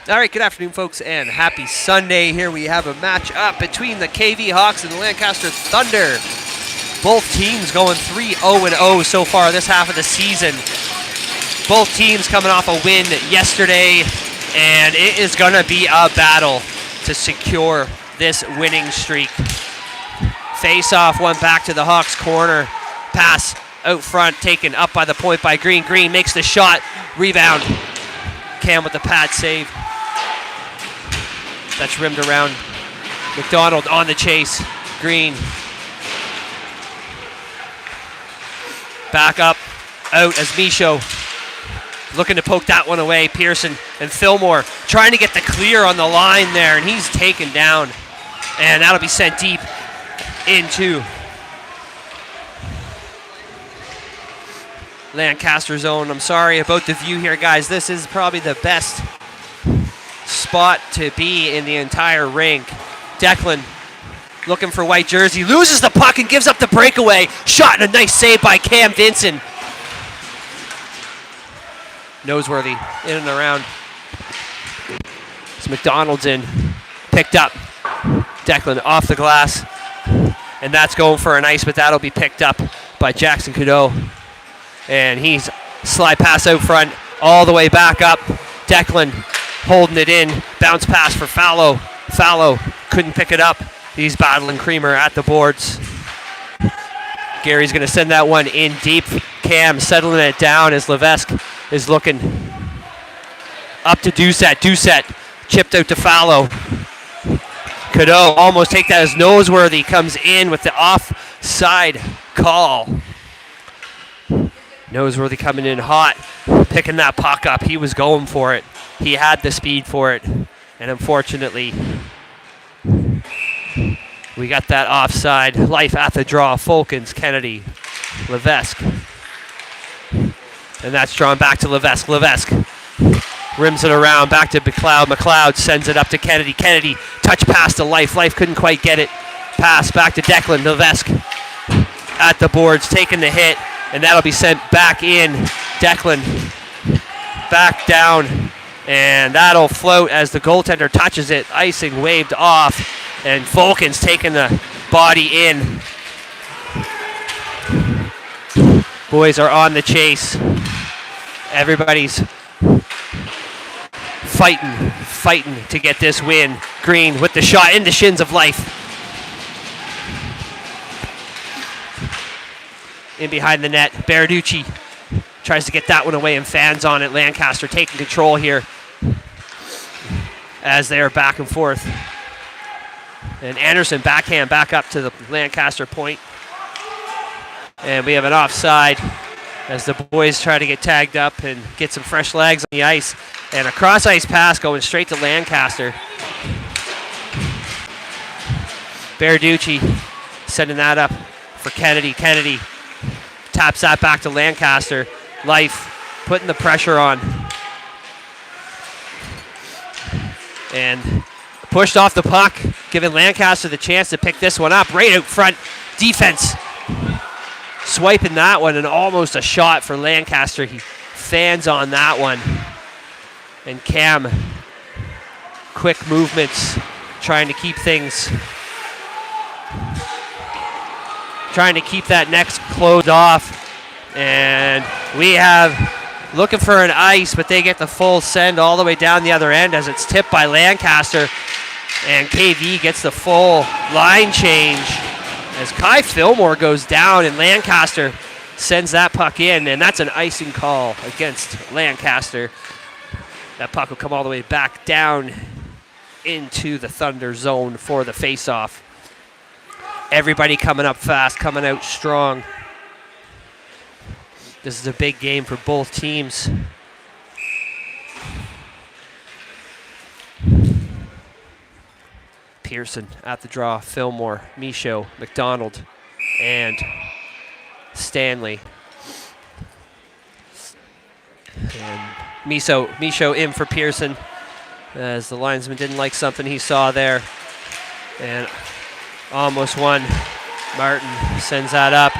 All right, good afternoon, folks, and happy Sunday. Here we have a match up between the KV Hawks and the Lancaster Thunder. Both teams going 3-0-0 so far this half of the season. Both teams coming off a win yesterday, and it is going to be a battle to secure this winning streak. Face-off, one back to the Hawks' corner. Pass out front, taken up by the point by Green. Green makes the shot, rebound. Cam with the pad save. That's rimmed around. McDonald on the chase. Green. Back up, out as Michaud. Looking to poke that one away. Pearson and Fillmore trying to get the clear on the line there, and he's taken down. And that'll be sent deep into Lancaster zone. I'm sorry about the view here, guys. This is probably the best spot to be in the entire rink. Declan looking for white jersey, loses the puck and gives up the breakaway. Shot and a nice save by Cam Vinson. Noseworthy in and around. It's McDonald's in, picked up. Declan off the glass, and that's going for an ice, but that'll be picked up by Jackson Cadeau. And he's slide pass out front, all the way back up. Declan holding it in, bounce pass for Fallow. Fallow couldn't pick it up. He's battling Creamer at the boards. Gary's going to send that one in deep. Cam settling it down as Levesque is looking up to Doucette. Doucette chipped out to Fallow. Cadeau almost take that as Noseworthy comes in with the offside call. Noseworthy coming in hot, picking that puck up. He was going for it. He had the speed for it. And unfortunately, we got that offside. Life at the draw. Fulkins, Kennedy, Levesque. And that's drawn back to Levesque. Levesque rims it around, back to McLeod. McLeod sends it up to Kennedy. Kennedy, touch pass to Life. Life couldn't quite get it. Pass back to Declan. Levesque at the boards, taking the hit. And that'll be sent back in. Declan back down. And that'll float as the goaltender touches it. Icing waved off. And Fulkins taking the body in. Boys are on the chase. Everybody's fighting to get this win. Green with the shot in the shins of Life. In behind the net, Baraducci tries to get that one away and fans on it. Lancaster taking control here as they are back and forth. And Anderson backhand back up to the Lancaster point. And we have an offside as the boys try to get tagged up and get some fresh legs on the ice. And a cross-ice pass going straight to Lancaster. Baraducci sending that up for Kennedy. Kennedy taps that back to Lancaster. Life putting the pressure on. And pushed off the puck, giving Lancaster the chance to pick this one up. Right out front, defense. Swiping that one, and almost a shot for Lancaster. He fans on that one. And Cam, quick movements, trying to keep things, trying to keep that next closed off. And we have looking for an ice, but they get the full send all the way down the other end as it's tipped by Lancaster. And KV gets the full line change as Kai Fillmore goes down, and Lancaster sends that puck in, and that's an icing call against Lancaster. That puck will come all the way back down into the Thunder zone for the face-off. Everybody coming up fast, coming out strong. This is a big game for both teams. Pearson at the draw, Fillmore, Michaud, McDonald, and Stanley. And Michaud in for Pearson as the linesman didn't like something he saw there. And almost won. Martin sends that up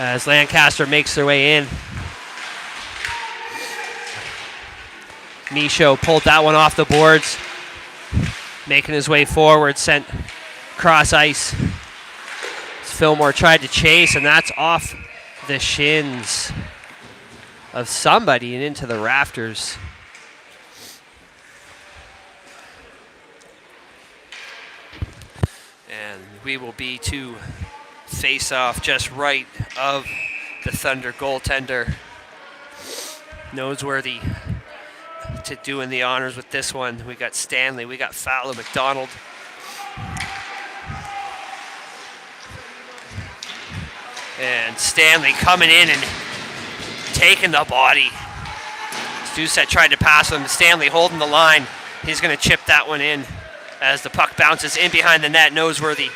as Lancaster makes their way in. Michaud pulled that one off the boards, making his way forward, sent cross ice. Fillmore tried to chase, and that's off the shins of somebody and into the rafters. And we will be to face off just right of the Thunder goaltender. Noseworthy to doing the honors with this one. We got Stanley, we got Fallow, McDonald. And Stanley coming in and taking the body. Doucette tried to pass him. Stanley holding the line. He's going to chip that one in as the puck bounces in behind the net. Noseworthy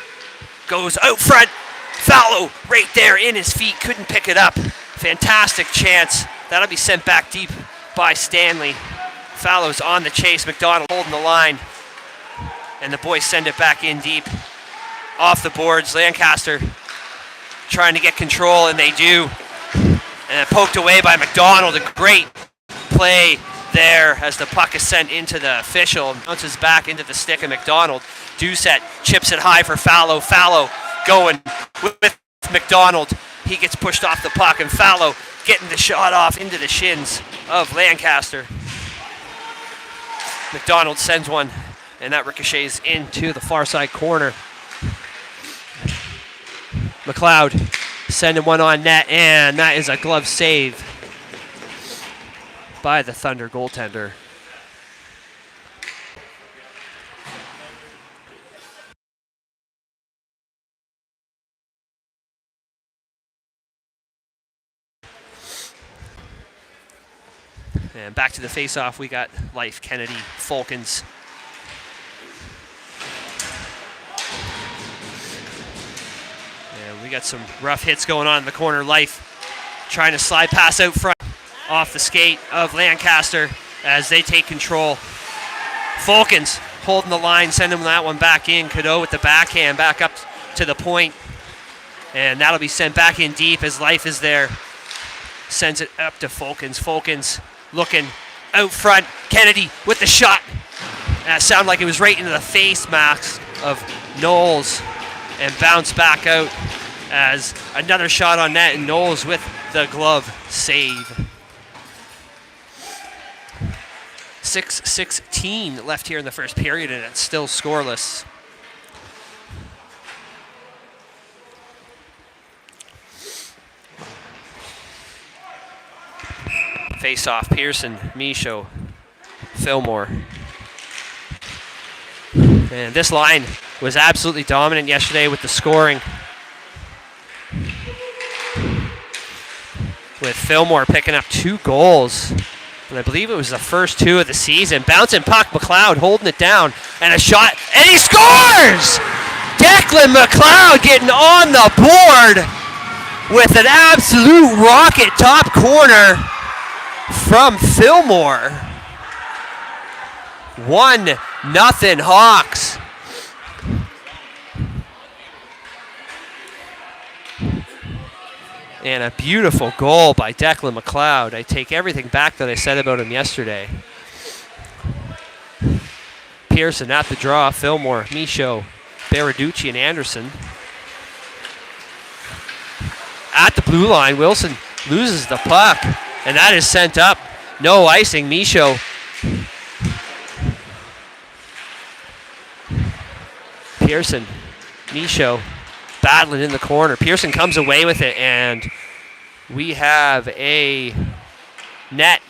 goes out front. Fallow right there in his feet. Couldn't pick it up. Fantastic chance. That'll be sent back deep by Stanley. Fallow's on the chase. McDonald holding the line. And the boys send it back in deep. Off the boards. Lancaster trying to get control, and they do. And poked away by McDonald. A great play there as the puck is sent into the official. Bounces back into the stick of McDonald. Doucette chips it high for Fallow. Fallow going with McDonald. He gets pushed off the puck, and Fallow getting the shot off into the shins of Lancaster. McDonald sends one, and that ricochets into the far side corner. McLeod sending one on net, and that is a glove save by the Thunder goaltender. And back to the face-off, we got Life, Kennedy, Falcons. We got some rough hits going on in the corner. Life trying to slide pass out front off the skate of Lancaster as they take control. Falcons holding the line, sending that one back in. Cadeau with the backhand back up to the point. And that'll be sent back in deep as Life is there. Sends it up to Falcons. Falcons looking out front. Kennedy with the shot. That sounded like it was right into the face mask of Knowles and bounced back out as another shot on net, and Knowles with the glove save. 6:16 left here in the first period, and it's still scoreless. Face off, Pearson, Michaud, Fillmore. And this line was absolutely dominant yesterday with the scoring. With Fillmore picking up 2 goals. And I believe it was the first 2 of the season. Bouncing puck, McLeod holding it down. And a shot, and he scores! Declan McLeod getting on the board with an absolute rocket top corner from Fillmore. 1-0 Hawks. And a beautiful goal by Declan McLeod. I take everything back that I said about him yesterday. Pearson at the draw. Fillmore, Michaud, Baraducci, and Anderson. At the blue line, Wilson loses the puck. And that is sent up. No icing. Michaud. Pearson, Michaud. Battling in the corner. Pearson comes away with it, and we have a net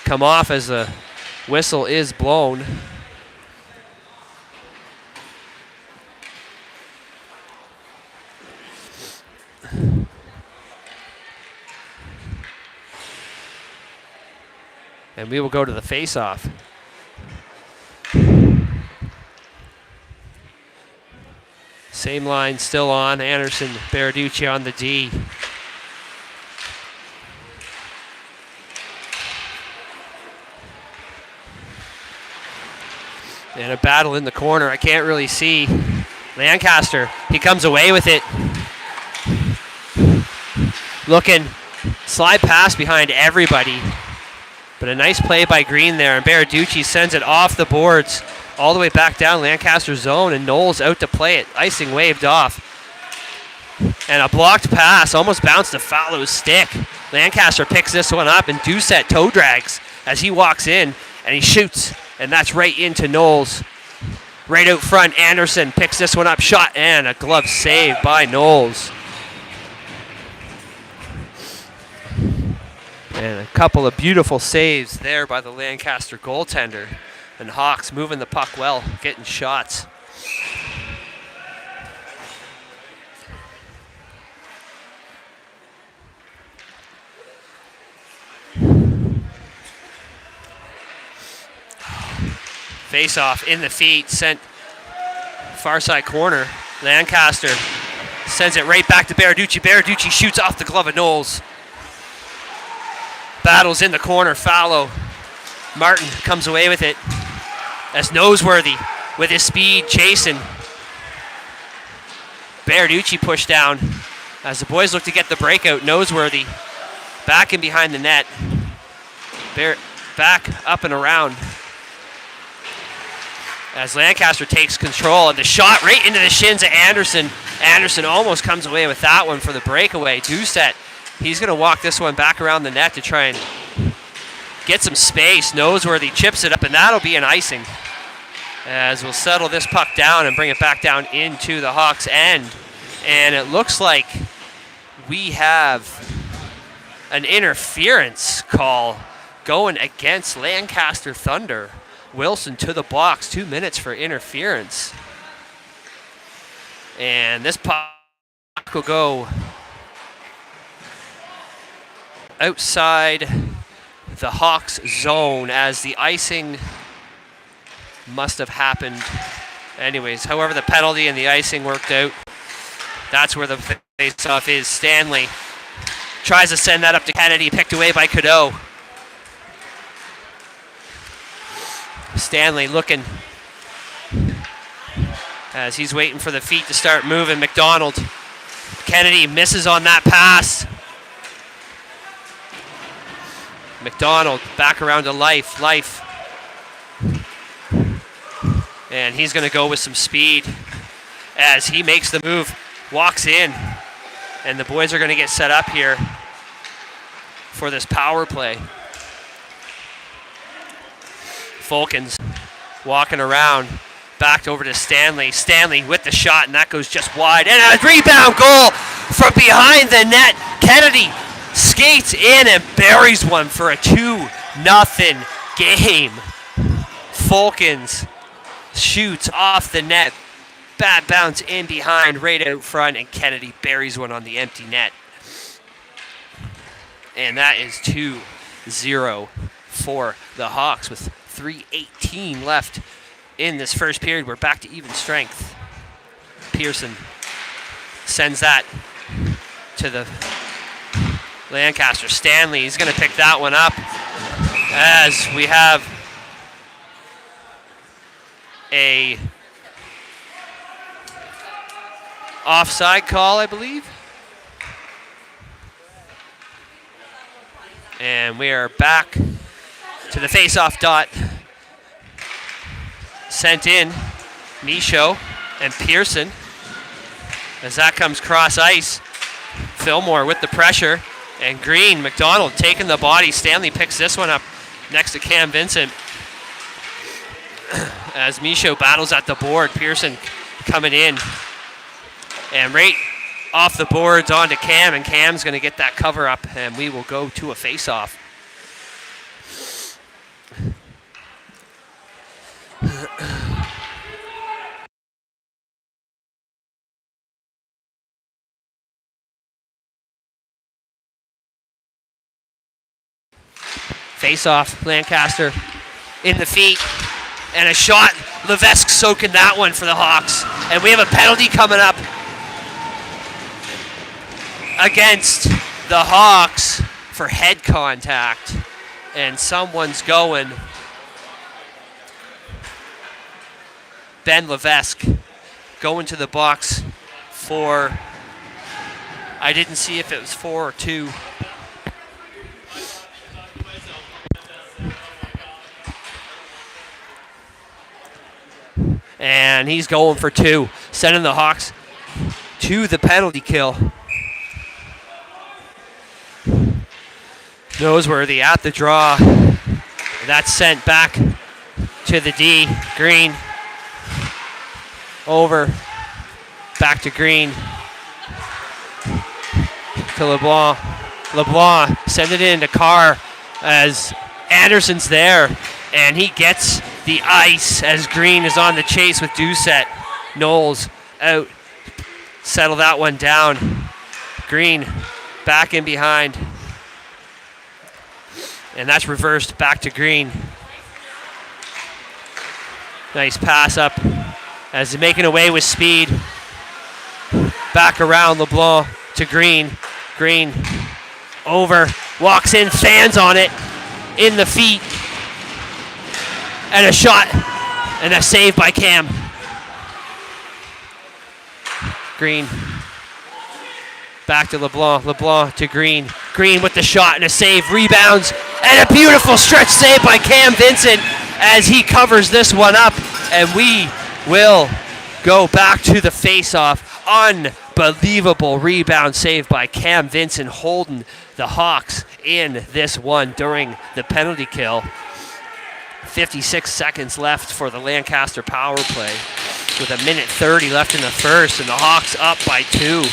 come off as the whistle is blown. And we will go to the face-off. Same line still on. Anderson, Baraducci on the D. And a battle in the corner. I can't really see. Lancaster, he comes away with it. Looking, slide pass behind everybody. But a nice play by Green there, and Baraducci sends it off the boards all the way back down Lancaster zone, and Knowles out to play it. Icing waved off. And a blocked pass almost bounced to Fallow's stick. Lancaster picks this one up, and Doucette toe drags as he walks in, and he shoots, and that's right into Knowles. Right out front, Anderson picks this one up, shot, and a glove save by Knowles. And a couple of beautiful saves there by the Lancaster goaltender. And Hawks moving the puck well, getting shots. Face-off in the feet, sent far side corner. Lancaster sends it right back to Baraducci. Baraducci shoots off the glove of Knowles. Battles in the corner, Fallow. Martin comes away with it as Noseworthy with his speed chasing. Baraducci pushed down as the boys look to get the breakout. Noseworthy back in behind the net. Back up and around as Lancaster takes control, and the shot right into the shins of Anderson. Anderson almost comes away with that one for the breakaway. Doucette, he's going to walk this one back around the net to try and get some space. Noseworthy chips it up, and that'll be an icing as we'll settle this puck down and bring it back down into the Hawks' end. And it looks like we have an interference call going against Lancaster Thunder. Wilson to the box, 2 minutes for interference. And this puck will go outside the Hawks zone as the icing must have happened anyways. However, the penalty and the icing worked out. That's where the face-off is. Stanley tries to send that up to Kennedy, picked away by Cadeau. Stanley looking as he's waiting for the feet to start moving. McDonald. Kennedy misses on that pass. McDonald back around to Life. And he's going to go with some speed as he makes the move, walks in. And the boys are going to get set up here for this power play. Fulkins walking around, backed over to Stanley. Stanley with the shot, and that goes just wide. And a rebound goal from behind the net. Kennedy skates in and buries one for a 2-0 game. Fulkins shoots off the net. Bad bounce in behind, right out front, and Kennedy buries one on the empty net. And that is 2-0 for the Hawks with 3:18 left in this first period. We're back to even strength. Pearson sends that to the Lancaster. Stanley is going to pick that one up as we have a offside call, I believe. And we are back to the face-off dot. Sent in Michaud and Pearson as that comes cross ice. Fillmore with the pressure, and Green, McDonald taking the body. Stanley picks this one up next to Cam Vincent as Michaud battles at the board. Pearson coming in and right off the boards onto Cam, and Cam's going to get that cover up, and we will go to a face-off. Face-off, Lancaster in the feet, and a shot. Levesque soaking that one for the Hawks. And we have a penalty coming up against the Hawks for head contact. And someone's going. Ben Levesque going to the box for, I didn't see if it was 4 or 2. And he's going for 2, sending the Hawks to the penalty kill. Noseworthy at the draw. That's sent back to the D. Green. Over. Back to Green. To LeBlanc. LeBlanc send it in to Carr as Anderson's there. And he gets the ice as Green is on the chase with Doucette. Knowles out. Settle that one down. Green back in behind. And that's reversed back to Green. Nice pass up as he's making away with speed. Back around LeBlanc to Green. Green over, walks in, fans on it, in the feet. And a shot, and a save by Cam. Green back to LeBlanc. LeBlanc to Green. Green with the shot and a save. Rebounds. And a beautiful stretch save by Cam Vincent as he covers this one up. And we will go back to the face-off. Unbelievable rebound save by Cam Vincent, holding the Hawks in this one during the penalty kill. 56 seconds left for the Lancaster power play with 1:30 left in the first, and the Hawks up by 2.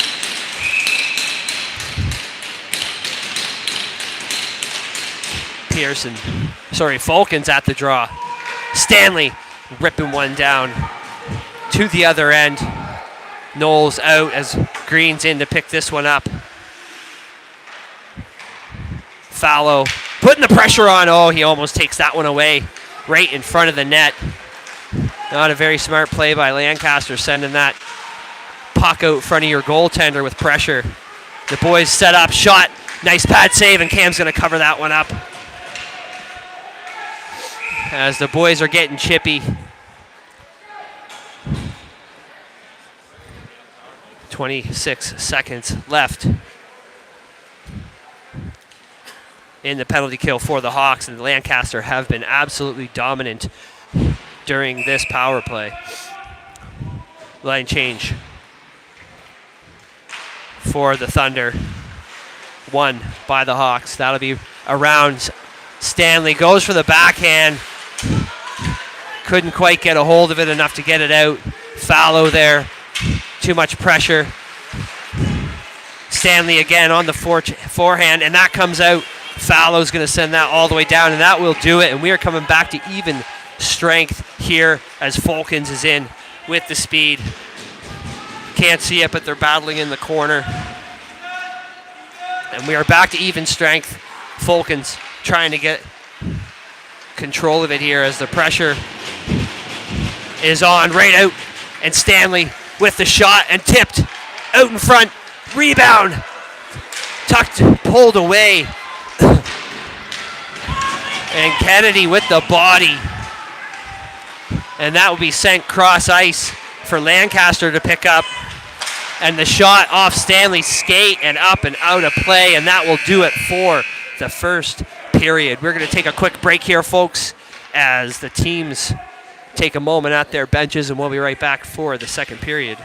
Falcons at the draw. Stanley ripping one down to the other end. Knowles out as Green's in to pick this one up. Fallow putting the pressure on. Oh, he almost takes that one away right in front of the net. Not a very smart play by Lancaster, sending that puck out front of your goaltender with pressure. The boys set up, shot, nice pad save, and Cam's going to cover that one up. As the boys are getting chippy. 26 seconds left in the penalty kill for the Hawks, and Lancaster have been absolutely dominant during this power play. Line change for the Thunder. 1 by the Hawks. That'll be around. Stanley goes for the backhand. Couldn't quite get a hold of it enough to get it out. Fallow there. Too much pressure. Stanley again on the forehand, and that comes out. Fallow's going to send that all the way down, and that will do it. And we are coming back to even strength here as Falcons is in with the speed. Can't see it, but they're battling in the corner. And we are back to even strength. Falcons trying to get control of it here as the pressure is on right out. And Stanley with the shot and tipped out in front. Rebound. Tucked, pulled away. And Kennedy with the body. And that will be sent cross ice for Lancaster to pick up. And the shot off Stanley's skate and up and out of play. And that will do it for the first period. We're going to take a quick break here, folks, as the teams take a moment at their benches, and we'll be right back for the second period.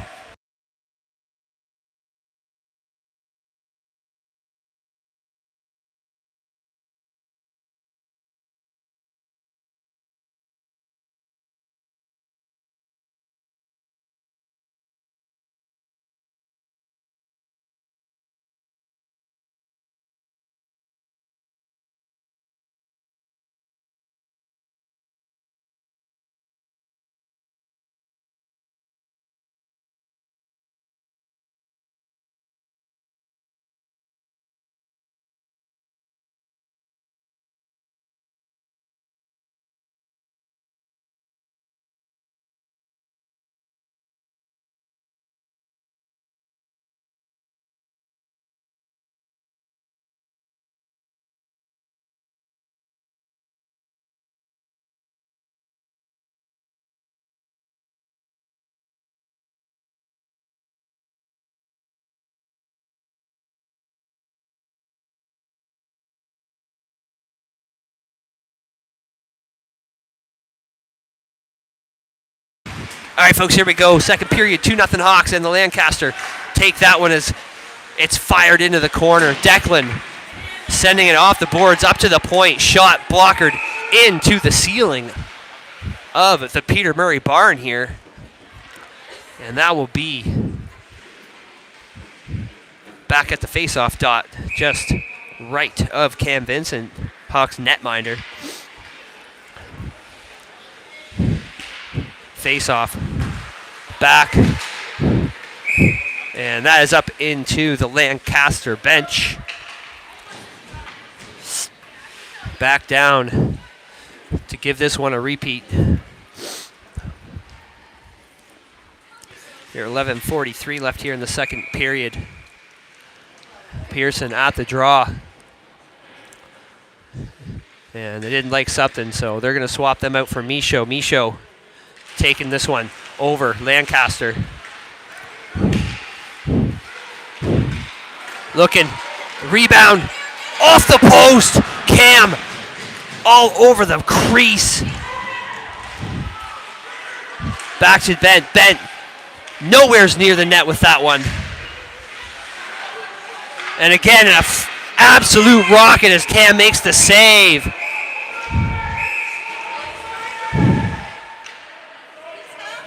All right, folks, here we go. Second period, 2-0 Hawks, and the Lancaster take that one as it's fired into the corner. Declan sending it off the boards up to the point. Shot blockered into the ceiling of the Peter Murray barn here. And that will be back at the face-off dot, just right of Cam Vincent, Hawks netminder. Face-off back. And that is up into the Lancaster bench. Back down to give this one a repeat. Here, 11:43 left here in the second period. Pearson at the draw. And they didn't like something, so they're going to swap them out for Michaud. Michaud taking this one over Lancaster. Looking, rebound, off the post. Cam all over the crease. Back to Bent. Bent nowhere's near the net with that one. And again, an absolute rocket as Cam makes the save.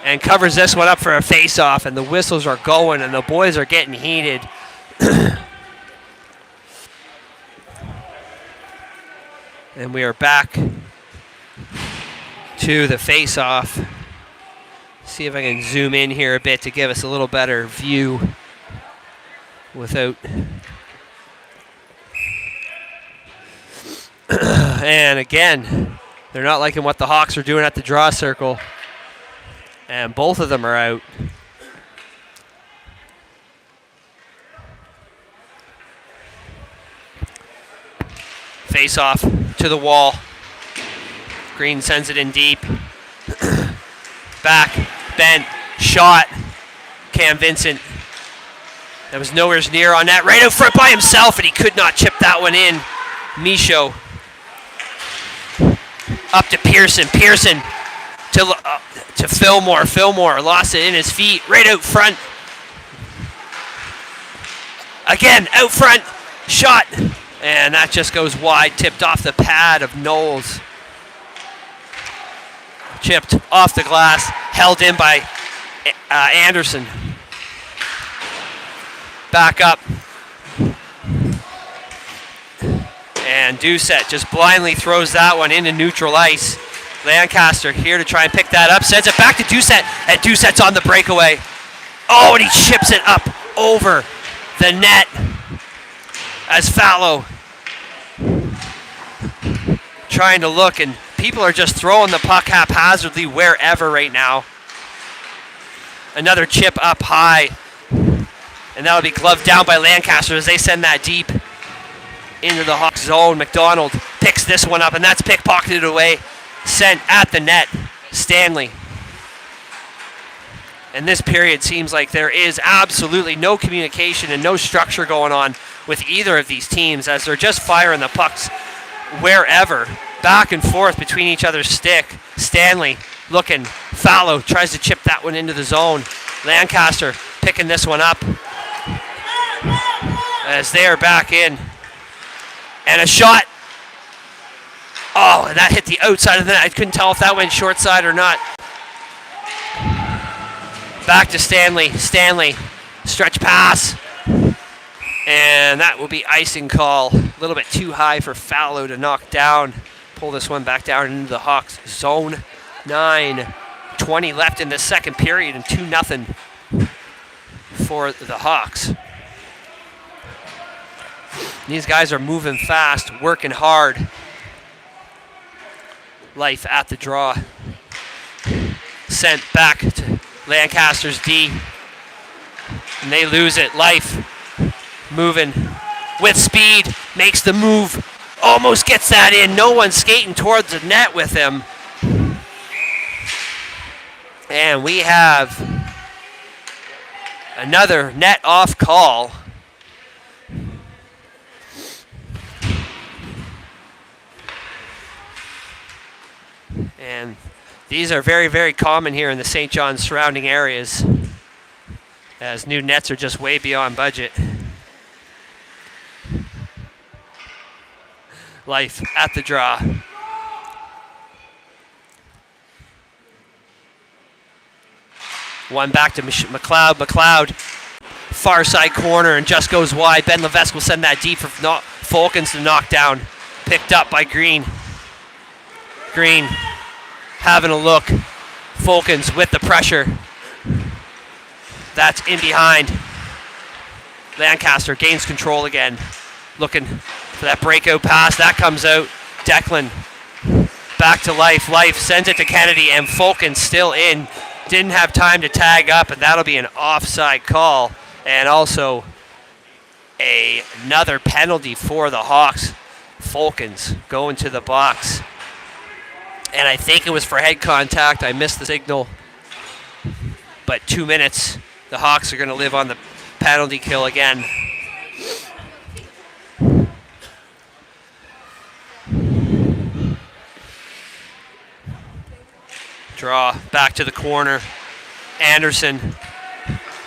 And covers this one up for a face-off, and the whistles are going, and the boys are getting heated. And we are back to the face-off. See if I can zoom in here a bit to give us a little better view without. And again, they're not liking what the Hawks are doing at the draw circle. And both of them are out. Face off to the wall. Green sends it in deep. Back, Bent, shot. Cam Vincent. That was nowhere near on that. Right out front by himself, and he could not chip that one in. Michaud. Up to Pearson. Pearson to Fillmore. Fillmore lost it in his feet. Right out front. Again, out front. Shot. And that just goes wide. Tipped off the pad of Knowles. Chipped off the glass. Held in by Anderson. Back up. And Doucette just blindly throws that one into neutral ice. Lancaster here to try and pick that up. Sends it back to Doucette. And Doucette's on the breakaway. Oh, and he chips it up over the net. As Fallow trying to look, and people are just throwing the puck haphazardly wherever right now. Another chip up high, and that'll be gloved down by Lancaster as they send that deep into the Hawks zone. McDonald picks this one up, and that's pickpocketed away, sent at the net. Stanley. And this period seems like there is absolutely no communication and no structure going on with either of these teams as they're just firing the pucks wherever, back and forth between each other's stick. Stanley looking, Fallow tries to chip that one into the zone. Lancaster picking this one up as they are back in. And a shot. Oh, and that hit the outside of the net. I couldn't tell if that went short side or not. Back to Stanley. Stanley, stretch pass. And that will be icing call. A little bit too high for Fallow to knock down. Pull this one back down into the Hawks zone. 9:20 left in the second period and 2-0 for the Hawks. These guys are moving fast, working hard. Life at the draw. Sent back to Lancaster's D. And they lose it. Life moving with speed, makes the move, almost gets that in. No one skating towards the net with him. And we have another net off call. And These are very, very common here in the St. John's surrounding areas, as new nets are just way beyond budget. Life at the draw. One back to McLeod. McLeod, far side corner, and just goes wide. Ben Levesque will send that deep for Falkins to knock down. Picked up by Green. Green having a look. Falkins with the pressure. That's in behind. Lancaster gains control again. Looking for that breakout pass. That comes out. Declan back to Life. Life sends it to Kennedy, and Falkins still in. Didn't have time to tag up, and that'll be an offside call. And also another penalty for the Hawks. Falkins going to the box. And I think it was for head contact. I missed the signal. But 2 minutes. The Hawks are going to live on the penalty kill again. Draw back to the corner. Anderson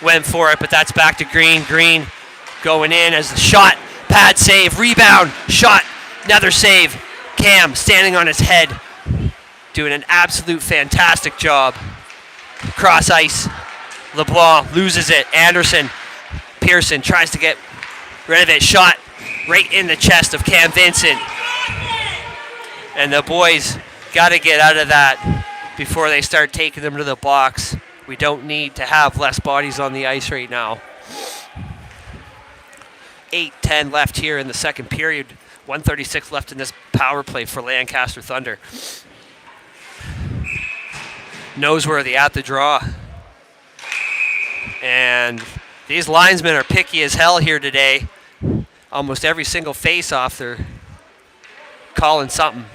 went for it, but that's back to Green. Green going in as the shot. Pad save, rebound, shot, another save. Cam standing on his head, doing an absolute fantastic job. Cross ice. LeBlanc loses it. Anderson, Pearson tries to get rid of it. Shot right in the chest of Cam Vincent. And the boys got to get out of that before they start taking them to the box. We don't need to have less bodies on the ice right now. 8:10 left here in the second period. 1:36 left in this power play for Lancaster Thunder. Noseworthy at the draw. And these linesmen are picky as hell here today. Almost every single face-off, they're calling something.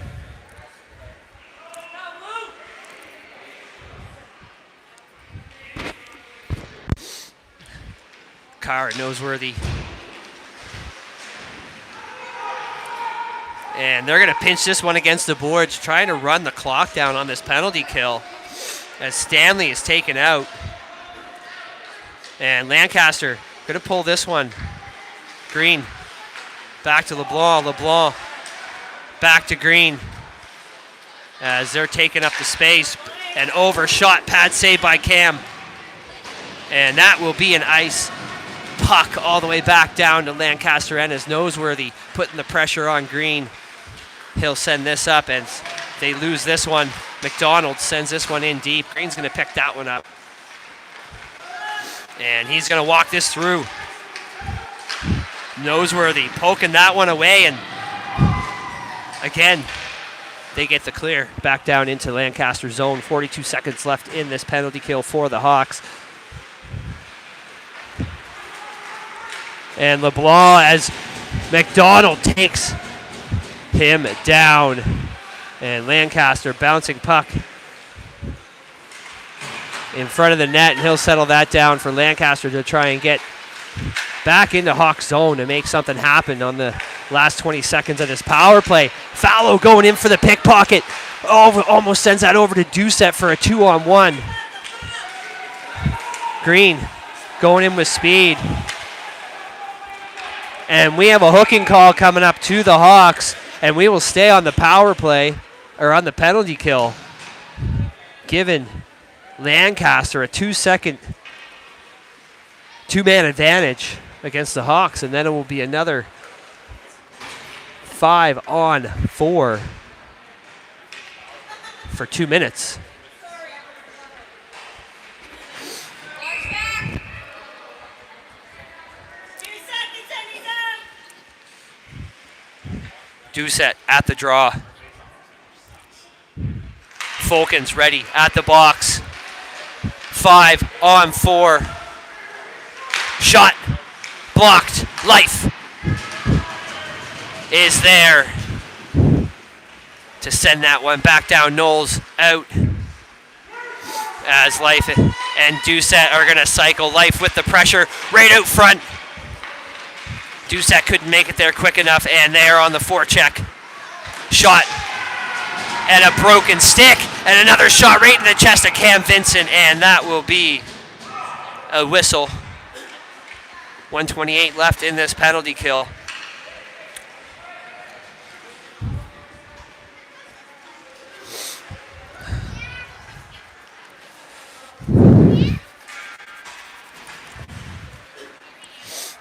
Carr, Noseworthy. And they're going to pinch this one against the boards, trying to run the clock down on this penalty kill as Stanley is taken out. And Lancaster going to pull this one. Green back to LeBlanc. LeBlanc back to Green as they're taking up the space. An overshot pad save by Cam. And that will be an ice puck all the way back down to Lancaster and as Noseworthy putting the pressure on Green. He'll send this up and they lose this one. McDonald sends this one in deep. Green's going to pick that one up. And he's going to walk this through. Noseworthy poking that one away, and again, they get the clear back down into Lancaster zone. 42 seconds left in this penalty kill for the Hawks. And LeBlanc as McDonald takes him down. And Lancaster bouncing puck in front of the net, and he'll settle that down for Lancaster to try and get back into Hawks zone to make something happen on the last 20 seconds of this power play. Fallow going in for the pickpocket. Oh, almost sends that over to Doucette for a 2-on-1. Green going in with speed. And we have a hooking call coming up to the Hawks, and we will stay on the power play, or on the penalty kill, giving Lancaster a 2-second two-man advantage against the Hawks, and then it will be another 5-on-4 for 2 minutes. Doucette at the draw. Falkins ready at the box. 5-on-4. Shot blocked. Life is there to send that one back down. Knowles out as Life and Doucette are going to cycle. Life with the pressure right out front. Doucette couldn't make it there quick enough, and they're on the forecheck. Shot. and a broken stick, and another shot right in the chest of Cam Vincent, and that will be a whistle. 1:28 left in this penalty kill.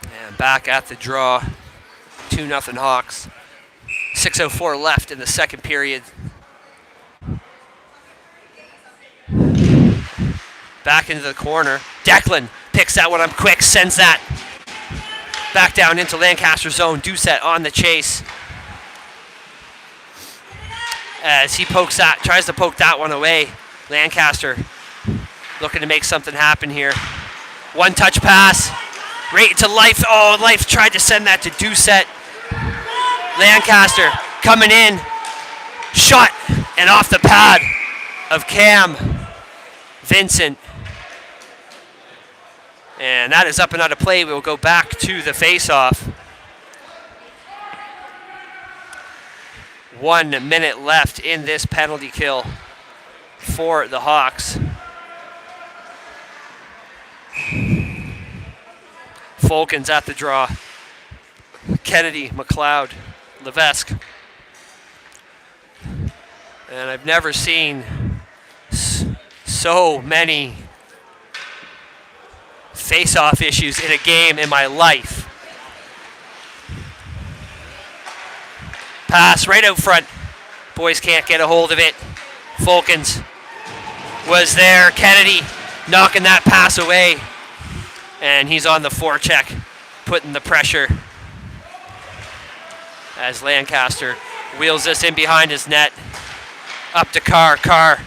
And back at the draw, 2-0 Hawks. 6:04 left in the second period. Back into the corner. Declan picks that one up quick, sends that back down into Lancaster zone. Doucette on the chase as he pokes that, tries to poke that one away. Lancaster looking to make something happen here. One touch pass right to Life. Oh, Life tried to send that to Doucette. Lancaster coming in, shot, and off the pad of Cam Vincent. And that is up and out of play. We will go back to the face-off. 1 minute left in this penalty kill for the Hawks. Fulkins at the draw. Kennedy, McLeod, Levesque. And I've never seen so many face-off issues in a game in my life. Pass right out front. Boys can't get a hold of it. Fulkins was there. Kennedy knocking that pass away. And he's on the forecheck, putting the pressure as Lancaster wheels this in behind his net. Up to Carr. Carr,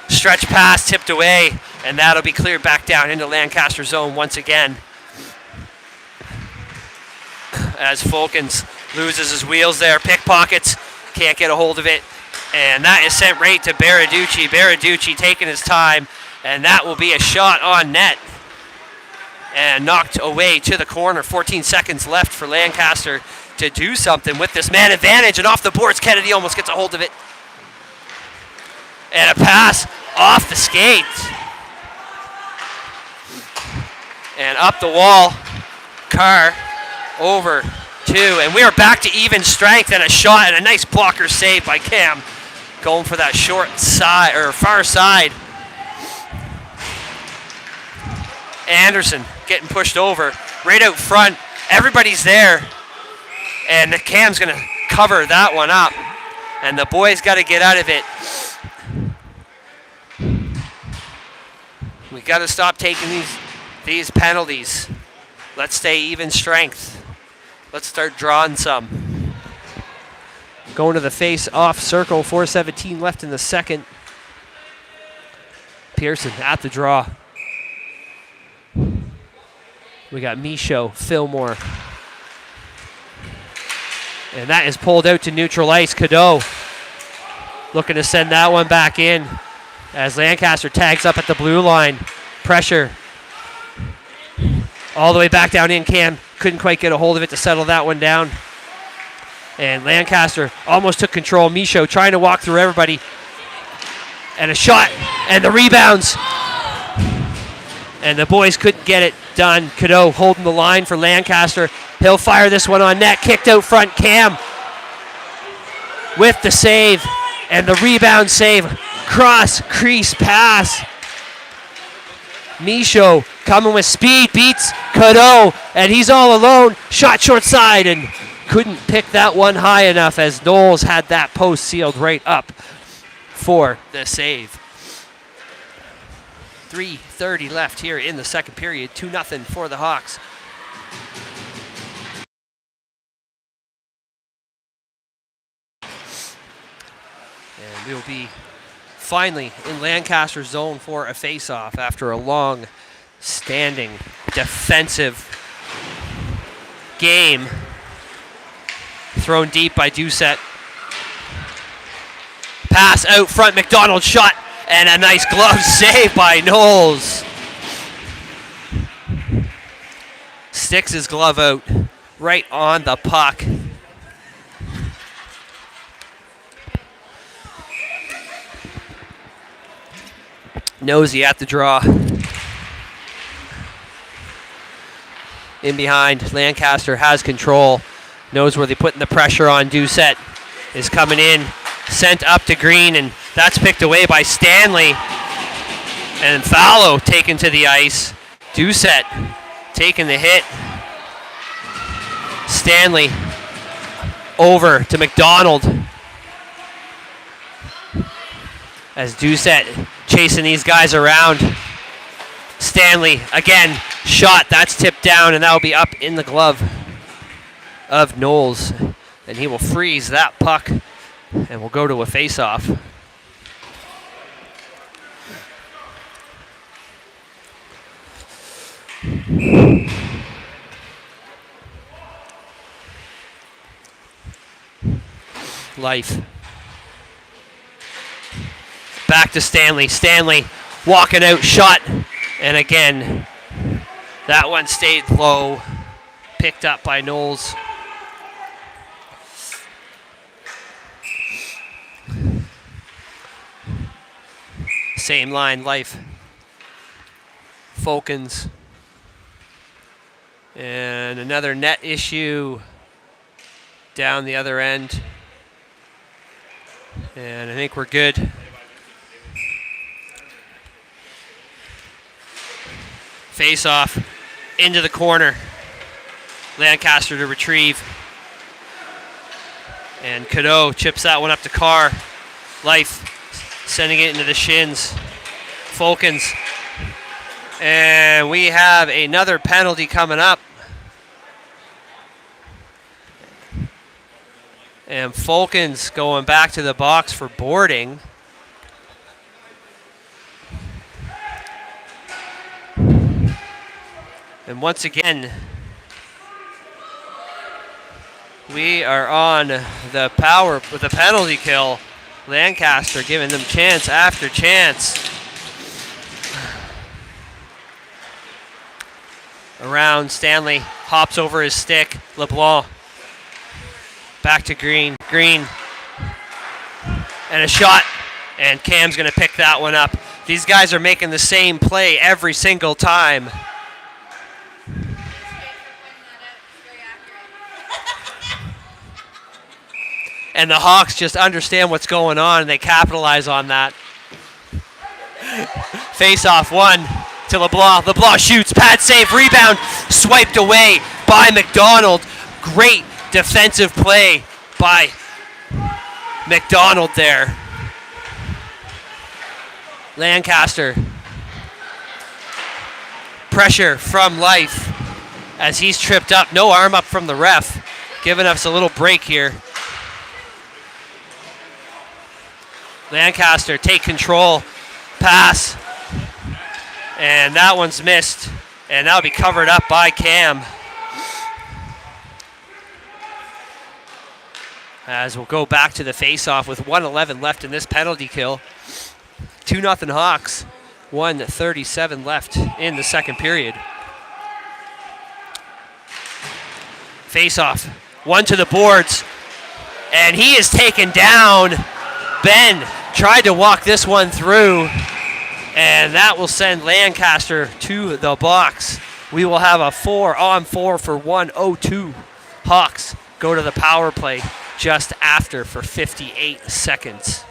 stretch pass tipped away, and that'll be cleared back down into Lancaster zone once again. As Fulkins loses his wheels there, pickpockets, can't get a hold of it, and that is sent right to Baraducci. Baraducci taking his time, and that will be a shot on net. And knocked away to the corner. 14 seconds left for Lancaster to do something with this man advantage, and off the boards, Kennedy almost gets a hold of it. And a pass off the skates. And up the wall, Carr over two. And we are back to even strength, and a shot and a nice blocker save by Cam. Going for that short side, or far side. Anderson getting pushed over right out front. Everybody's there. And Cam's going to cover that one up. And the boys got to get out of it. We got to stop taking these penalties. Let's stay even strength. Let's start drawing some. Going to the face-off circle. 4:17 left in the second. Pearson at the draw. We got Michaud, Fillmore. And that is pulled out to neutral ice. Cadeau looking to send that one back in as Lancaster tags up at the blue line. Pressure. All the way back down in. Cam couldn't quite get a hold of it to settle that one down. And Lancaster almost took control. Michaud trying to walk through everybody. And a shot. And the rebounds. And the boys couldn't get it done. Cadeau holding the line for Lancaster. He'll fire this one on net. Kicked out front. Cam with the save. And the rebound save. Cross crease pass. Michaud coming with speed. Beats Cadeau. And he's all alone. Shot short side. And couldn't pick that one high enough as Knowles had that post sealed right up for the save. 3:30 left here in the second period. 2-0 for the Hawks. And we'll be finally in Lancaster's zone for a face-off after a long standing defensive game. Thrown deep by Doucette. Pass out front, McDonald shot. And a nice glove save by Knowles. Sticks his glove out right on the puck. Nosey at the draw. In behind, Lancaster has control. Noseworthy putting the pressure on. Doucette is coming in, sent up to Green, and that's picked away by Stanley. And Fallow taken to the ice. Doucette taking the hit. Stanley over to McDonald. As Doucette chasing these guys around. Stanley again, shot, that's tipped down, and that will be up in the glove of Knowles. And he will freeze that puck, and we'll go to a face-off. Life. Back to Stanley. Stanley walking out, shot. And again, that one stayed low. Picked up by Knowles. Same line, Life. Folkens. And another net issue down the other end. And I think we're good. Face off into the corner. Lancaster to retrieve. And Cadeau chips that one up to Carr. Life sending it into the shins. Folkens. And we have another penalty coming up. And Folkens going back to the box for boarding. And once again, we are on the power with the penalty kill. Lancaster giving them chance after chance. Around, Stanley hops over his stick. LeBlanc back to Green. Green and a shot, and Cam's going to pick that one up. These guys are making the same play every single time. And the Hawks just understand what's going on, and they capitalize on that. Face-off one to LeBlanc. LeBlanc shoots, pad save, rebound, swiped away by McDonald. Great defensive play by McDonald there. Lancaster. Pressure from Life as he's tripped up. No arm up from the ref, giving us a little break here. Lancaster take control, pass, and that one's missed, and that'll be covered up by Cam. As we'll go back to the face-off with 1:11 left in this penalty kill. 2-0 Hawks, 1:37 left in the second period. Face-off, one to the boards, and he is taken down. Ben tried to walk this one through, and that will send Lancaster to the box. We will have a 4-on-4 for 1:02. Hawks go to the power play just after for 58 seconds.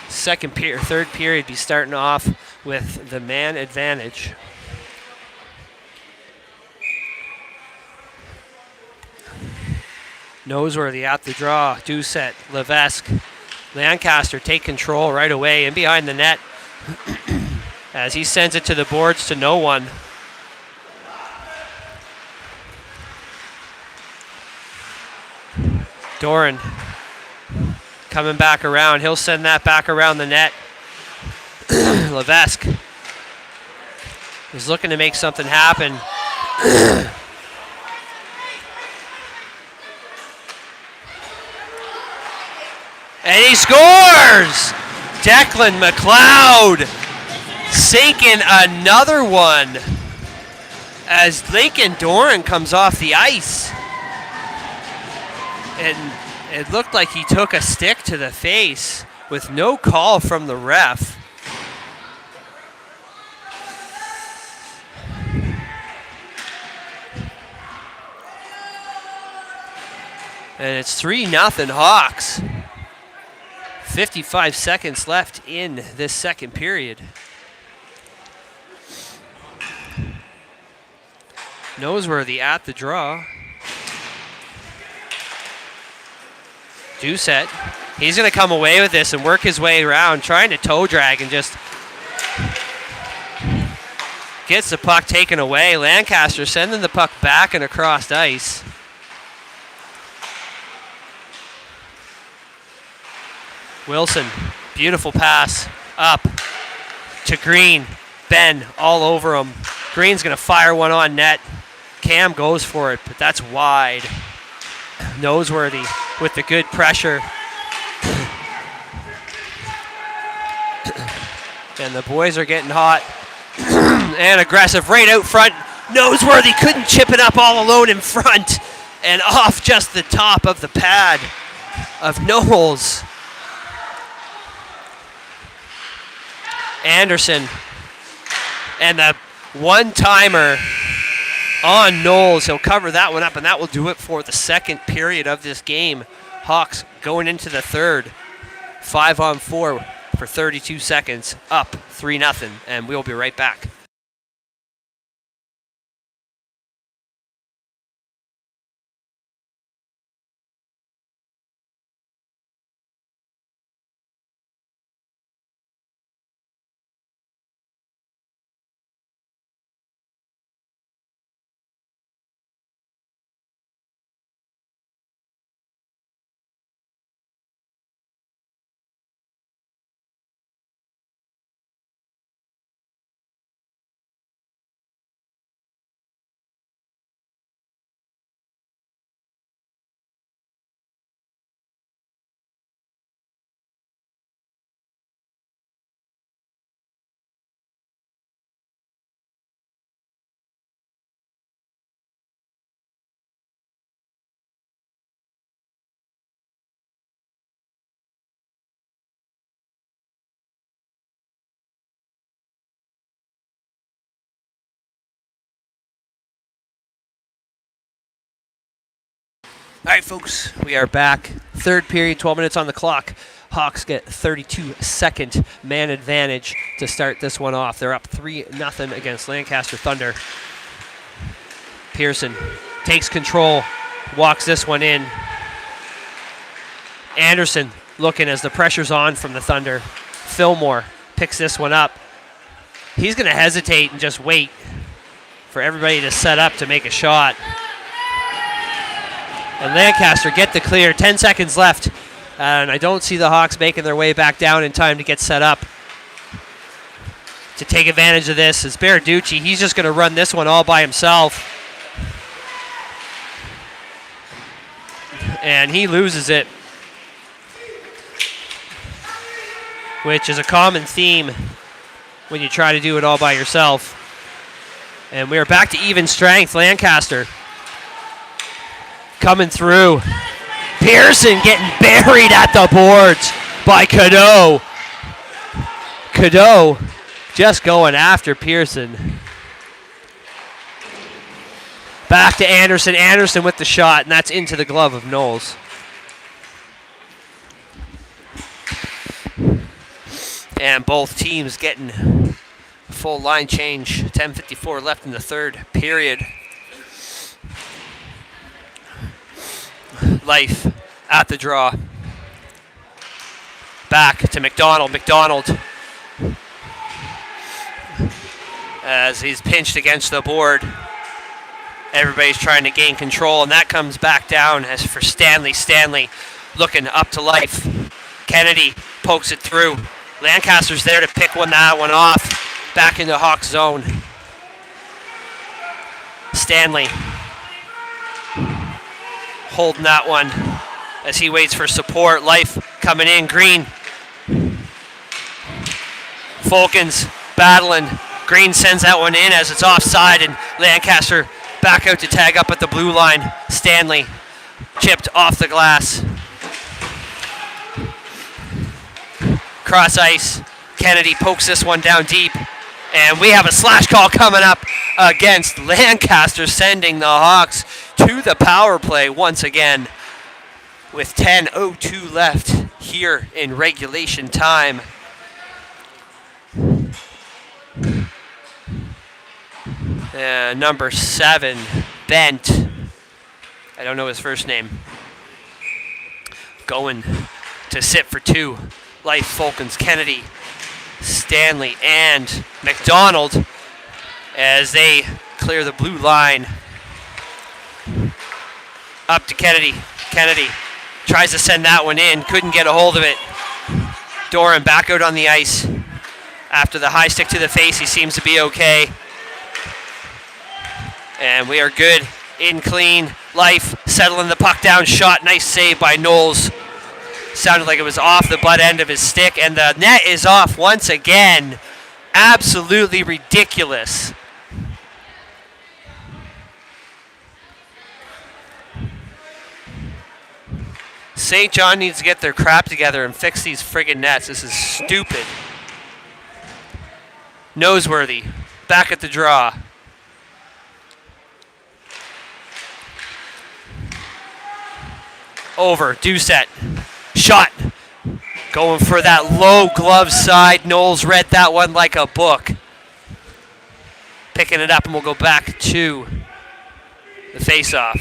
Third period be starting off with the man advantage. Noseworthy at the draw. Doucette, Levesque. Lancaster take control right away in behind the net as he sends it to the boards to no one. Doran coming back around. He'll send that back around the net. Levesque is looking to make something happen. And he scores! Declan McLeod sinking another one as Lincoln Doran comes off the ice. And it looked like he took a stick to the face with no call from the ref. And it's 3-0 Hawks. 55 seconds left in this second period. Noseworthy at the draw. Doucette. He's going to come away with this and work his way around, trying to toe drag and just gets the puck taken away. Lancaster sending the puck back and across ice. Wilson, beautiful pass up to Green. Ben all over him. Green's going to fire one on net. Cam goes for it, but that's wide. Noseworthy with the good pressure. And the boys are getting hot and aggressive right out front. Noseworthy couldn't chip it up all alone in front and off just the top of the pad of Knowles. Anderson and the one-timer on Knowles. He'll cover that one up, and that will do it for the second period of this game. Hawks going into the third. 5-on-4 for 32 seconds, up 3-0, and we'll be right back. All right, folks, we are back. Third period, 12 minutes on the clock. Hawks get 32-second man advantage to start this one off. They're up 3-0 against Lancaster Thunder. Pearson takes control, walks this one in. Anderson looking as the pressure's on from the Thunder. Fillmore picks this one up. He's going to hesitate and just wait for everybody to set up to make a shot. And Lancaster get the clear. 10 seconds left. And I don't see the Hawks making their way back down in time to get set up to take advantage of this. It's Baraducci. He's just going to run this one all by himself. And he loses it, which is a common theme when you try to do it all by yourself. And we are back to even strength. Lancaster coming through. Pearson getting buried at the boards by Cadeau. Cadeau just going after Pearson. Back to Anderson. Anderson with the shot, and that's into the glove of Knowles. And both teams getting a full line change. 10:54 left in the third period. Life at the draw. Back to McDonald. McDonald, as he's pinched against the board. Everybody's trying to gain control, and that comes back down as for Stanley. Stanley looking up to Life. Kennedy pokes it through. Lancaster's there to pick that one off. Back into Hawks zone. Stanley holding that one as he waits for support. Life coming in. Green. Fulkins battling. Green sends that one in as it's offside, and Lancaster back out to tag up at the blue line. Stanley Chipped off the glass. Cross ice. Kennedy pokes this one down deep. And we have a slash call coming up against Lancaster, sending the Hawks to the power play once again with 10:02 left here in regulation time. Number 7, Bent. I don't know his first name. Going to sit for 2. Life, Fulkins, Kennedy, Stanley, and McDonald as they clear the blue line. Up to Kennedy. Kennedy tries to send that one in. Couldn't get a hold of it. Doran back out on the ice. After the high stick to the face, he seems to be okay. And we are good. In clean. Life settling the puck down. Shot. Nice save by Knowles. Sounded like it was off the butt end of his stick. And the net is off once again. Absolutely ridiculous. St. John needs to get their crap together and fix these friggin' nets. This is stupid. Noseworthy. Back at the draw. Over. Doucette. Shot. Going for that low glove side. Knowles read that one like a book. Picking it up, and we'll go back to the face-off.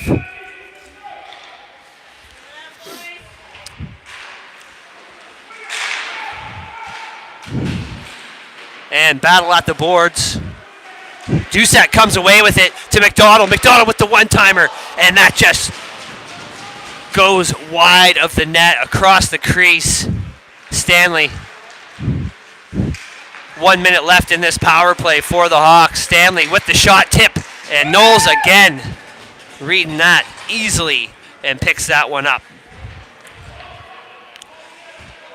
And battle at the boards. Doucette comes away with it to McDonald. McDonald with the one-timer. And that just goes wide of the net across the crease. Stanley. 1 minute left in this power play for the Hawks. Stanley with the shot tip. And Knowles again reading that easily and picks that one up.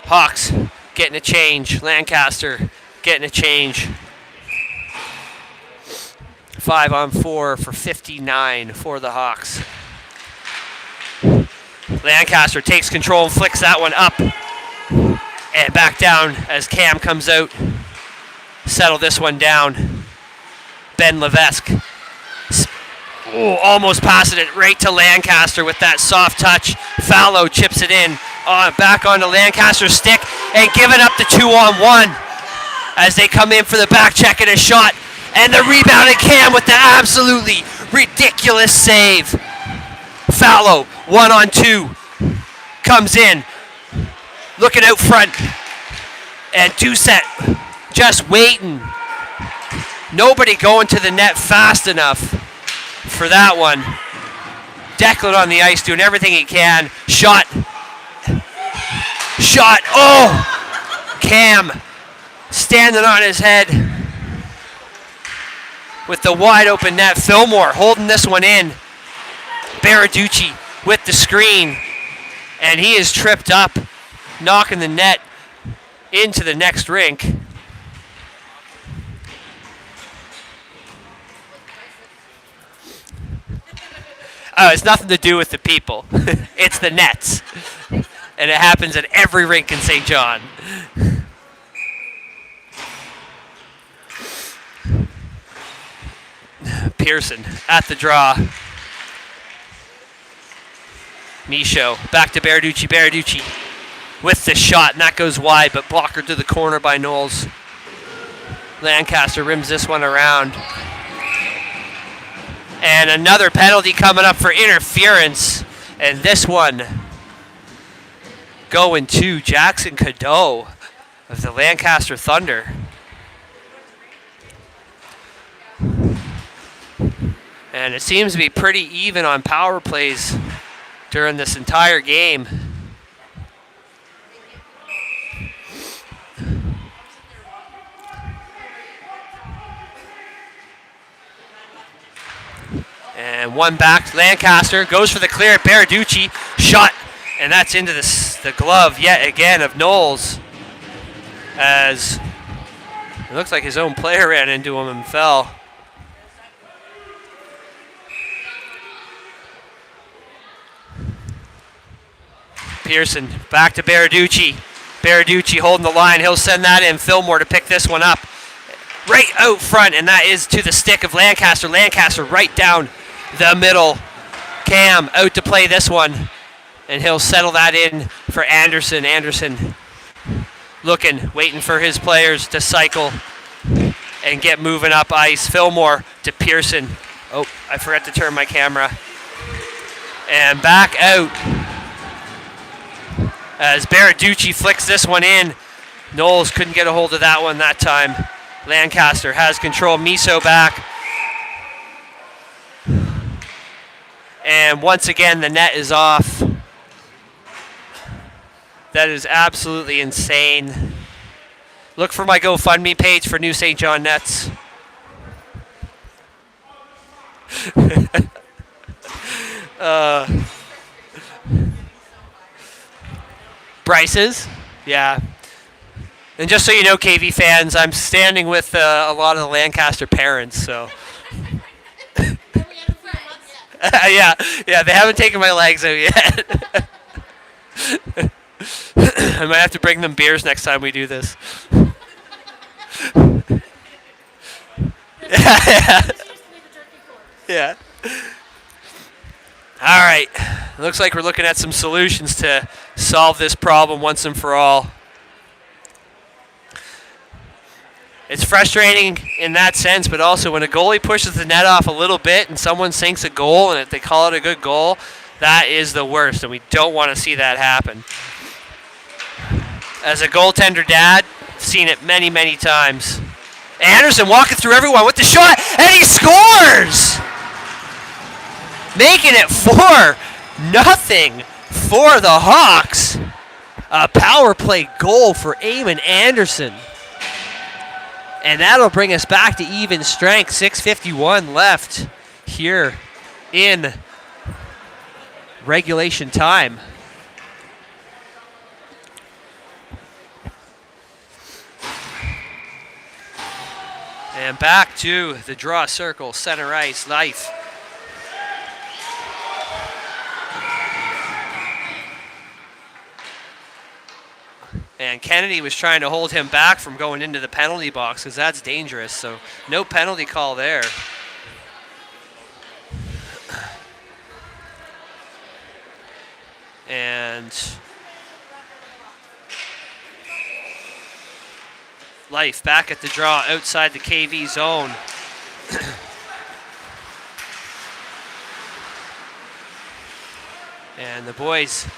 Hawks getting a change. Lancaster getting a change. 5-on-4 for 59 for the Hawks. Lancaster takes control and flicks that one up. And back down as Cam comes out. Settle this one down. Ben Levesque. Almost passing it right to Lancaster with that soft touch. Fallow chips it in. Back onto Lancaster's stick and giving up the 2-on-1 as they come in for the back check and a shot. And the rebounded Cam with the absolutely ridiculous save. Fallow, 1-on-2. Comes in. Looking out front. And Doucette just waiting. Nobody going to the net fast enough for that one. Declan on the ice doing everything he can. Shot. Shot. Oh! Cam standing on his head with the wide open net. Fillmore holding this one in. Baraducci with the screen. And he is tripped up, knocking the net into the next rink. It's nothing to do with the people. It's the nets. And it happens at every rink in St. John. Pearson at the draw. Michaud back to Baraducci. Baraducci with the shot, and that goes wide, but blocker to the corner by Knowles. Lancaster rims this one around. And another penalty coming up for interference. And this one going to Jackson Cadeau of the Lancaster Thunder. And it seems to be pretty even on power plays during this entire game. And one back. Lancaster goes for the clear. Baraducci shot. And that's into the glove yet again of Knowles. As it looks like his own player ran into him and fell. Pearson back to Baraducci. Baraducci holding the line. He'll send that in. Fillmore to pick this one up. Right out front, and that is to the stick of Lancaster. Lancaster right down the middle. Cam out to play this one, and he'll settle that in for Anderson. Anderson looking, waiting for his players to cycle and get moving up ice. Fillmore to Pearson. Oh, I forgot to turn my camera. And back out as Baraducci flicks this one in. Knowles couldn't get a hold of that one that time. Lancaster has control. Miso back. And once again, the net is off. That is absolutely insane. Look for my GoFundMe page for New St. John Nets. Bryce's? Yeah. And just so you know, KV fans, I'm standing with a lot of the Lancaster parents, so. yeah, they haven't taken my legs out yet. I might have to bring them beers next time we do this. Yeah. All right. Looks like we're looking at some solutions to solve this problem once and for all. It's frustrating in that sense, but also when a goalie pushes the net off a little bit and someone sinks a goal and if they call it a good goal, that is the worst, and we don't want to see that happen. As a goaltender dad, I've seen it many, many times. Anderson walking through everyone with the shot, and he scores! Making it 4-0 for the Hawks. A power play goal for Eamon Anderson. And that'll bring us back to even strength. 6:51 left here in regulation time. And back to the draw circle, center ice, Life. And Kennedy was trying to hold him back from going into the penalty box because that's dangerous. So no penalty call there. And Life back at the draw outside the KV zone. And the boys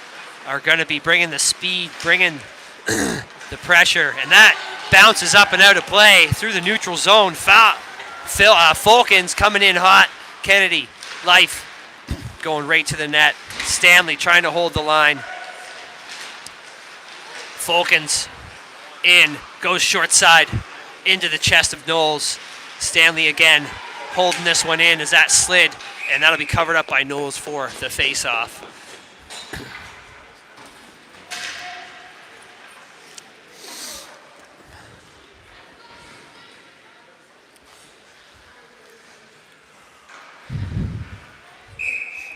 are going to be bringing the speed, bringing the pressure, and that bounces up and out of play through the neutral zone. Falkins coming in hot. Kennedy, Life going right to the net. Stanley trying to hold the line. Falkins in, goes short side into the chest of Knowles. Stanley again holding this one in as that slid, and that'll be covered up by Knowles for the face-off.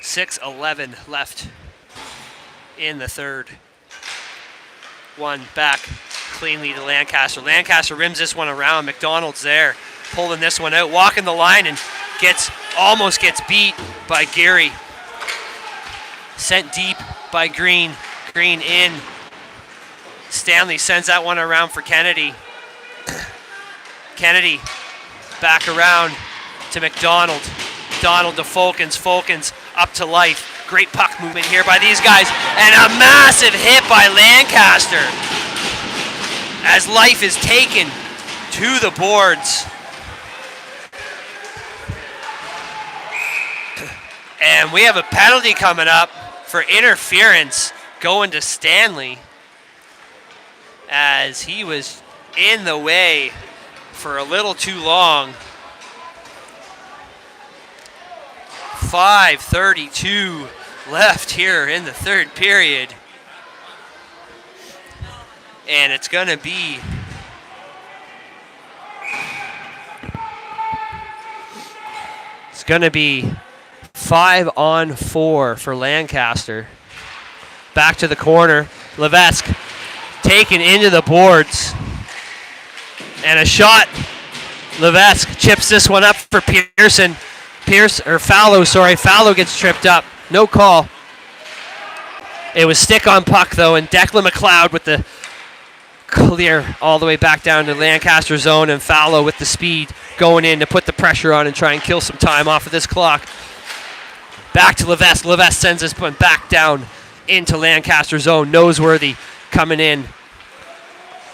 .6:11 left in the third. One back cleanly to Lancaster. Lancaster rims this one around. McDonald's there, pulling this one out, walking the line, and almost gets beat by Geary. Sent deep by Green. Green in. Stanley sends that one around for Kennedy. Kennedy back around to McDonald. McDonald to Falkins. Falkins up to Life. Great puck movement here by these guys. And a massive hit by Lancaster as Life is taken to the boards. And we have a penalty coming up for interference going to Stanley as he was in the way for a little too long. 5:32 left here in the third period. And it's going to be It's going to be 5-on-4 for Lancaster. Back to the corner. Levesque taken into the boards. And a shot. Levesque chips this one up for Pearson. Fallow, sorry. Fallow gets tripped up. No call. It was stick on puck, though, and Declan McLeod with the clear all the way back down to Lancaster zone, and Fallow with the speed going in to put the pressure on and try and kill some time off of this clock. Back to Levesque. Levesque sends this one back down into Lancaster zone. Noseworthy coming in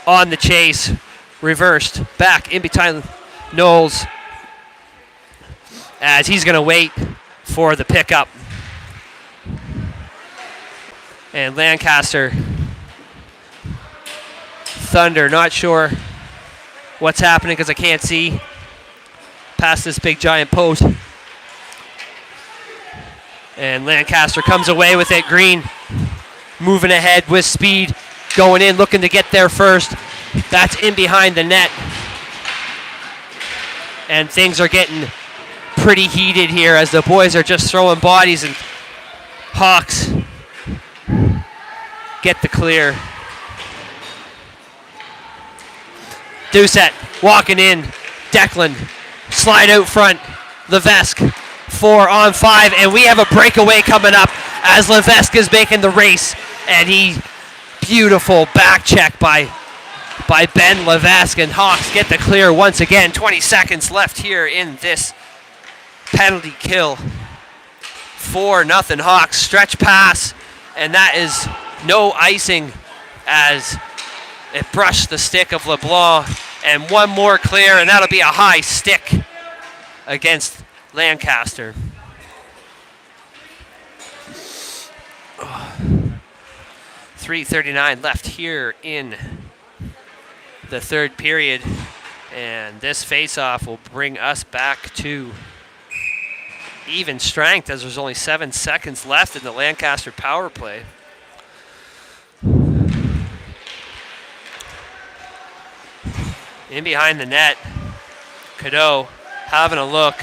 on the chase. Reversed. Back in between Knowles as he's going to wait for the pickup. And Lancaster Thunder, not sure what's happening because I can't see past this big giant post. And Lancaster comes away with it. Green moving ahead with speed, going in, looking to get there first. That's in behind the net. And things are getting pretty heated here as the boys are just throwing bodies, and Hawks get the clear. Doucette walking in. Declan slide out front. Levesque 4-on-5, and we have a breakaway coming up as Levesque is making the race, and beautiful back check by Ben Levesque, and Hawks get the clear once again. 20 seconds left here in this penalty kill. 4-0 Hawks. Stretch pass, and that is no icing as it brushed the stick of LeBlanc. And one more clear, and that'll be a high stick against Lancaster. Oh. 3:39 left here in the third period, and this face-off will bring us back to even strength as there's only 7 seconds left in the Lancaster power play. In behind the net, Cadeau having a look.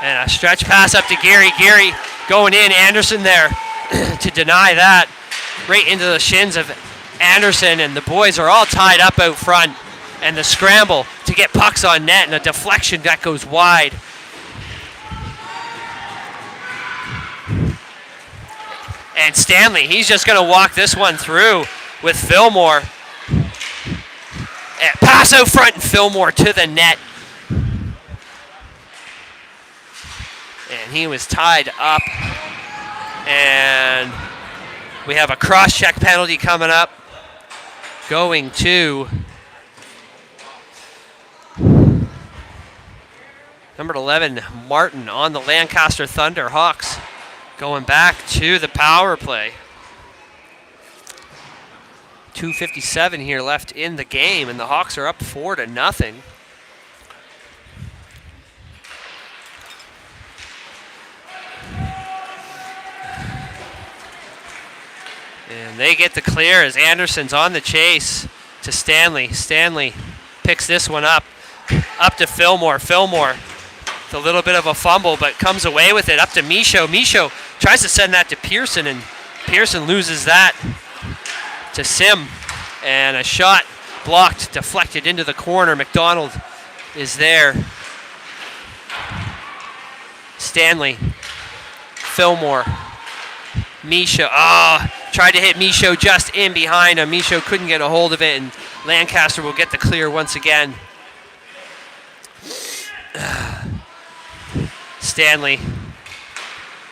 And a stretch pass up to Gary. Gary going in. Anderson there to deny that. Right into the shins of Anderson, and the boys are all tied up out front. And the scramble to get pucks on net, and a deflection that goes wide. And Stanley, he's just going to walk this one through with Fillmore. And pass out front, and Fillmore to the net. And he was tied up. And we have a cross-check penalty coming up. Going to number 11, Martin, on the Lancaster Thunder. Hawks going back to the power play. 2:57 here left in the game, and the Hawks are up 4-0. And they get the clear as Anderson's on the chase to Stanley. Stanley picks this one up to Fillmore. Fillmore with a little bit of a fumble, but comes away with it up to Michaud. Michaud tries to send that to Pearson, and Pearson loses that to Sim. And a shot blocked, deflected into the corner. McDonald is there. Stanley. Fillmore. Michaud. Tried to hit Michaud just in behind him. Michaud couldn't get a hold of it, and Lancaster will get the clear once again. Stanley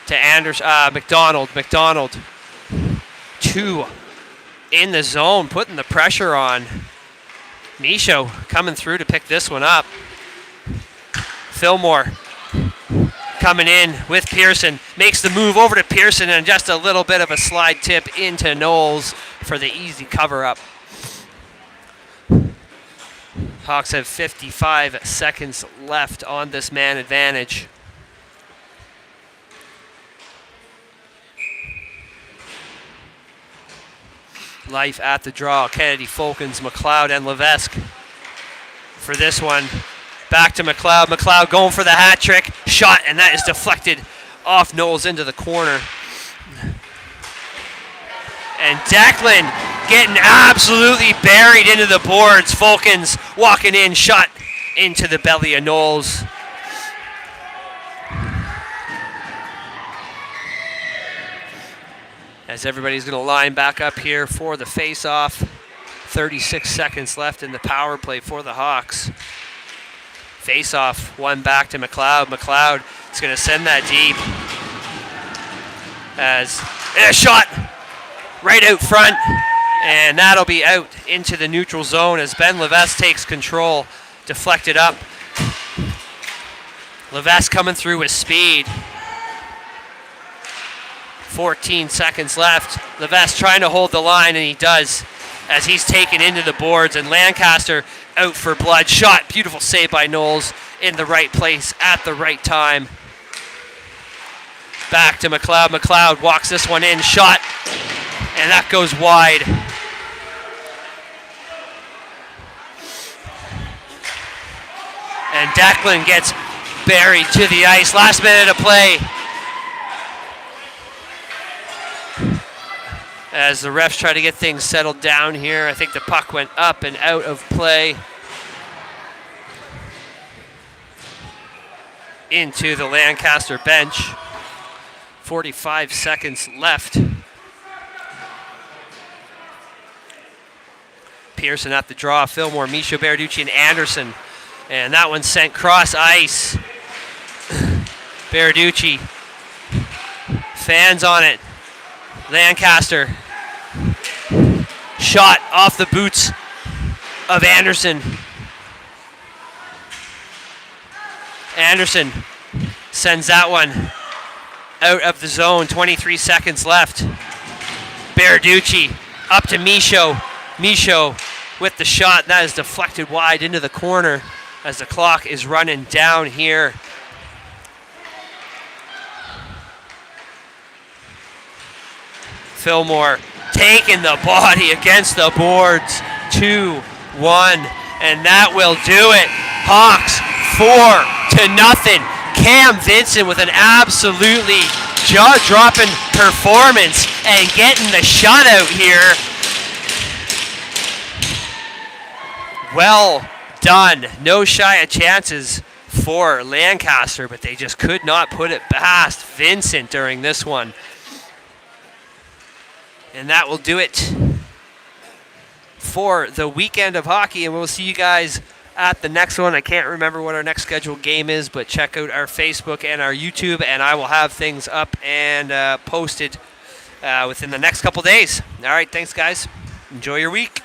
to Anderson. McDonald. McDonald. 2 in the zone, putting the pressure on. Michaud coming through to pick this one up. Fillmore coming in with Pearson. Makes the move over to Pearson, and just a little bit of a slide tip into Knowles for the easy cover-up. Hawks have 55 seconds left on this man advantage. Life at the draw. Kennedy, Folkens, McLeod, and Levesque for this one. Back to McLeod. McLeod going for the hat trick. Shot, and that is deflected off Knowles into the corner. And Declan getting absolutely buried into the boards. Fulkins walking in, shot into the belly of Knowles. As everybody's going to line back up here for the face-off. 36 seconds left in the power play for the Hawks. Face-off, one back to McLeod. McLeod is going to send that deep. As a shot right out front, and that'll be out into the neutral zone as Ben Levesque takes control. Deflected up. Levesque coming through with speed. 14 seconds left. Levesque trying to hold the line, and he does as he's taken into the boards, and Lancaster out for blood. Shot, beautiful save by Knowles in the right place at the right time. Back to McLeod. McLeod walks this one in, shot, and that goes wide. And Declan gets buried to the ice. Last minute of play. As the refs try to get things settled down here, I think the puck went up and out of play. Into the Lancaster bench. 45 seconds left. Pearson at the draw. Fillmore, Michaud, Berardiucci, and Anderson. And that one sent cross ice. Berardiucci. Fans on it. Lancaster. Shot off the boots of Anderson. Anderson sends that one out of the zone. 23 seconds left. Berardiucci up to Michaud. Michaud with the shot. That is deflected wide into the corner as the clock is running down here. Fillmore taking the body against the boards. 2-1, and that will do it. Hawks 4-0. Cam Vincent with an absolutely jaw-dropping performance and getting the shutout here. Well done. No shy of chances for Lancaster, but they just could not put it past Vincent during this one. And that will do it for the weekend of hockey, and we'll see you guys at the next one. I can't remember what our next scheduled game is, but check out our Facebook and our YouTube, and I will have things up and posted within the next couple days. All right, thanks, guys. Enjoy your week.